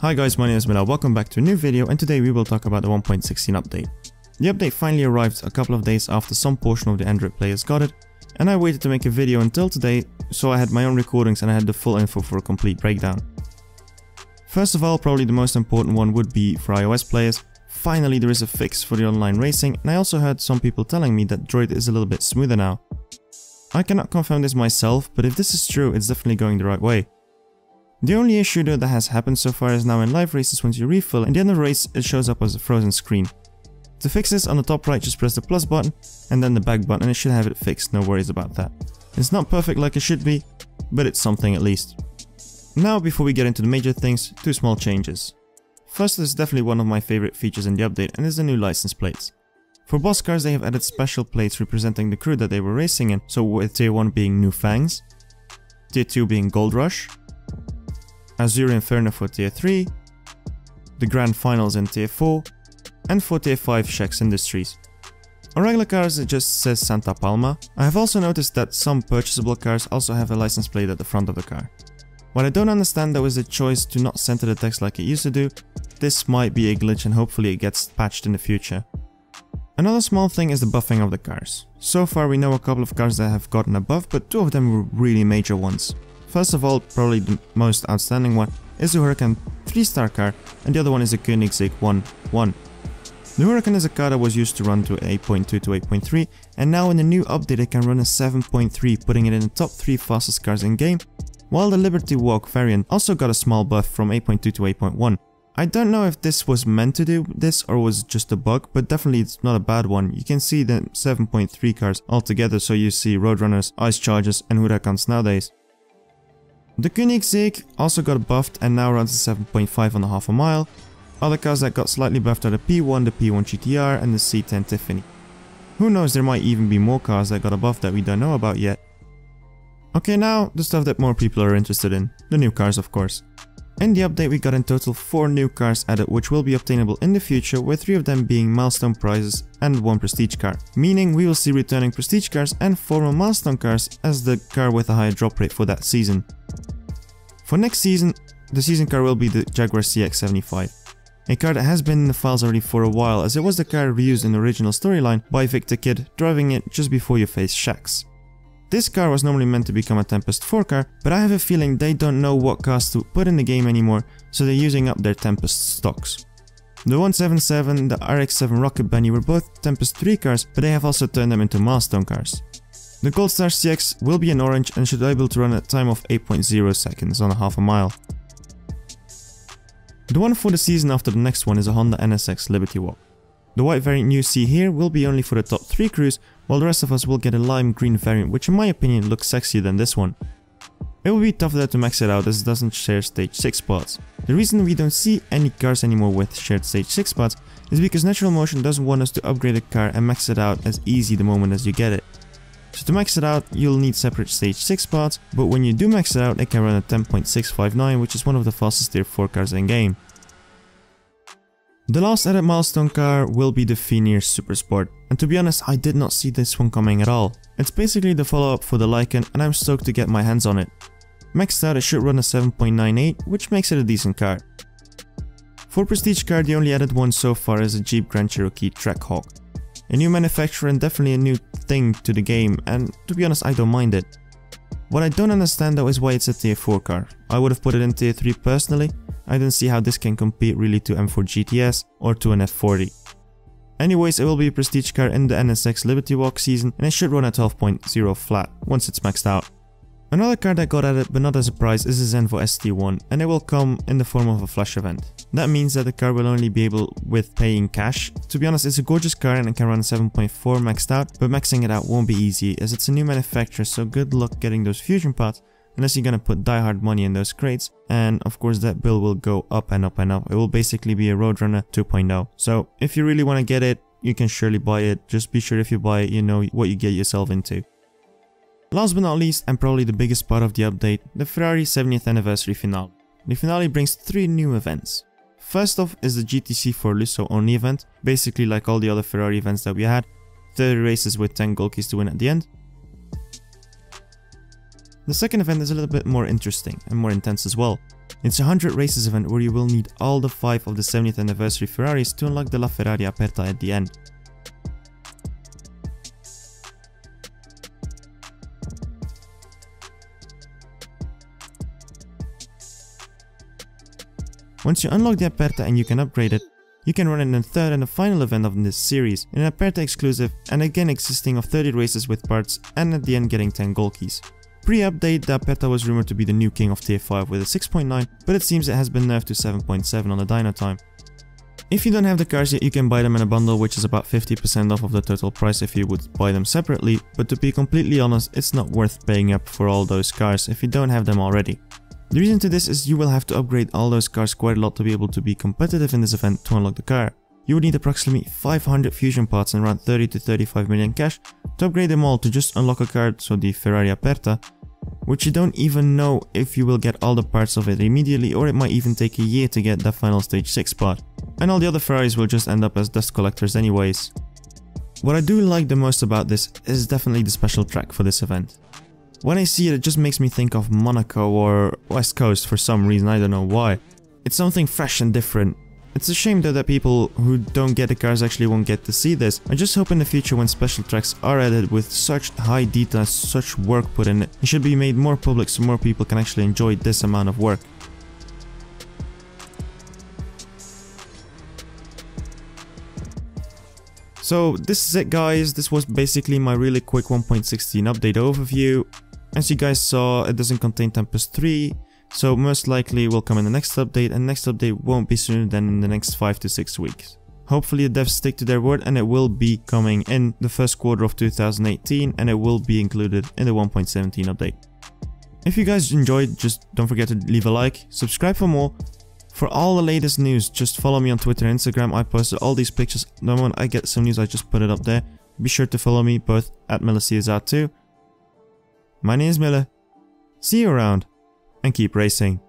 Hi guys, my name is Mila, welcome back to a new video, and today we will talk about the 1.16 update. The update finally arrived a couple of days after some portion of the Android players got it, and I waited to make a video until today, so I had my own recordings and I had the full info for a complete breakdown. First of all, probably the most important one would be for iOS players. Finally there is a fix for the online racing, and I also heard some people telling me that Droid is a little bit smoother now. I cannot confirm this myself, but if this is true, it's definitely going the right way. The only issue though that has happened so far is now in live races, once you refill, at the end of the race it shows up as a frozen screen. To fix this, on the top right just press the plus button and then the back button and it should have it fixed, no worries about that. It's not perfect like it should be, but it's something at least. Now before we get into the major things, two small changes. First is definitely one of my favorite features in the update, and is the new license plates. For boss cars they have added special plates representing the crew that they were racing in, so with tier 1 being New Fangs, tier 2 being Gold Rush, Azure Inferno for tier 3, the Grand Finals in tier 4, and for tier 5 Shex Industries. On regular cars it just says Santa Palma. I have also noticed that some purchasable cars also have a license plate at the front of the car. What I don't understand though is the choice to not center the text like it used to do. This might be a glitch and hopefully it gets patched in the future. Another small thing is the buffing of the cars. So far we know a couple of cars that have gotten a buff, but two of them were really major ones. First of all, probably the most outstanding one is the Huracan 3-star car, and the other one is the Koenigsegg 1.1. The Huracan is a car that was used to run to 8.2 to 8.3, and now in the new update it can run a 7.3, putting it in the top 3 fastest cars in game, while the Liberty Walk variant also got a small buff from 8.2 to 8.1. I don't know if this was meant to do this or was just a bug, but definitely it's not a bad one. You can see the 7.3 cars altogether, so you see Roadrunners, Ice Chargers and Huracans nowadays. The Koenigsegg also got buffed and now runs at 7.5 on the half a mile. Other cars that got slightly buffed are the P1, the P1 GTR and the C10 Tiffany. Who knows, there might even be more cars that got a buff that we don't know about yet. Okay, now the stuff that more people are interested in, the new cars of course. In the update we got in total 4 new cars added, which will be obtainable in the future, with 3 of them being milestone prizes and 1 prestige car, meaning we will see returning prestige cars and former milestone cars as the car with a higher drop rate for that season. For next season, the season car will be the Jaguar CX-75, a car that has been in the files already for a while, as it was the car reused in the original storyline by Victor Kidd, driving it just before you face Shex. This car was normally meant to become a Tempest 4 car, but I have a feeling they don't know what cars to put in the game anymore, so they're using up their Tempest stocks. The 177, the RX-7 Rocket Bunny were both Tempest 3 cars, but they have also turned them into milestone cars. The Goldstar CX will be in orange and should be able to run at a time of 8.0 seconds on a half a mile. The one for the season after the next one is a Honda NSX Liberty Walk. The white variant you see here will be only for the top 3 crews, while the rest of us will get a lime green variant, which in my opinion looks sexier than this one. It will be tough there to max it out as it doesn't share stage 6 spots. The reason we don't see any cars anymore with shared stage 6 spots is because Natural Motion doesn't want us to upgrade a car and max it out as easy the moment as you get it. So to max it out you'll need separate stage 6 spots, but when you do max it out it can run at 10.659, which is one of the fastest tier 4 cars in game. The last added milestone car will be the Veneer Super Sport, and to be honest I did not see this one coming at all. It's basically the follow up for the Lycan and I'm stoked to get my hands on it. Maxed out it should run a 7.98, which makes it a decent car. For prestige car the only added one so far is a Jeep Grand Cherokee Trackhawk. A new manufacturer and definitely a new thing to the game, and to be honest I don't mind it. What I don't understand though is why it's a tier 4 car. I would have put it in tier 3 personally. I don't see how this can compete really to M4 GTS or to an F40. Anyways, it will be a prestige car in the NSX Liberty Walk season and it should run at 12.0 flat once it's maxed out. Another car that got added but not as a prize is the Zenvo ST1, and it will come in the form of a flash event. That means that the car will only be able with paying cash. To be honest, it's a gorgeous car and it can run 7.4 maxed out, but maxing it out won't be easy as it's a new manufacturer, so good luck getting those fusion pods unless you're gonna put diehard money in those crates, and of course that bill will go up and up and up. It will basically be a Roadrunner 2.0. So if you really want to get it, you can surely buy it. Just be sure if you buy it you know what you get yourself into. Last but not least, and probably the biggest part of the update, the Ferrari 70th anniversary finale. The finale brings 3 new events. First off is the GTC for Lusso only event, basically like all the other Ferrari events that we had, 30 races with 10 gold keys to win at the end. The second event is a little bit more interesting and more intense as well. It's a 100 races event where you will need all the 5 of the 70th anniversary Ferraris to unlock the La Ferrari Aperta at the end. Once you unlock the Aperta and you can upgrade it, you can run it in the third and the final event of this series, in an Aperta exclusive and again consisting of 30 races with parts and at the end getting 10 gold keys. Pre-update, the Aperta was rumored to be the new king of tier 5 with a 6.9, but it seems it has been nerfed to 7.7 on the dyno time. If you don't have the cars yet, you can buy them in a bundle, which is about 50% off of the total price if you would buy them separately, but to be completely honest, it's not worth paying up for all those cars if you don't have them already. The reason to this is you will have to upgrade all those cars quite a lot to be able to be competitive in this event to unlock the car. You would need approximately 500 fusion parts and around 30 to 35 million cash to upgrade them all to just unlock a car, so the Ferrari Aperta, which you don't even know if you will get all the parts of it immediately, or it might even take a year to get that final stage 6 part. And all the other Ferraris will just end up as dust collectors anyways. What I do like the most about this is definitely the special track for this event. When I see it, it just makes me think of Monaco or West Coast for some reason, I don't know why. It's something fresh and different. It's a shame though that people who don't get the cars actually won't get to see this. I just hope in the future when special tracks are added with such high detail, such work put in it, it should be made more public so more people can actually enjoy this amount of work. So this is it guys, this was basically my really quick 1.16 update overview. As you guys saw, it doesn't contain Tempest 3, so most likely will come in the next update, and next update won't be sooner than in the next 5 to 6 weeks. Hopefully the devs stick to their word and it will be coming in the first quarter of 2018 and it will be included in the 1.17 update. If you guys enjoyed, just don't forget to leave a like, subscribe for more. For all the latest news, just follow me on Twitter and Instagram. I posted all these pictures. The moment I get some news, I just put it up there. Be sure to follow me both at MillerCSR2. My name is Miller. See you around and keep racing.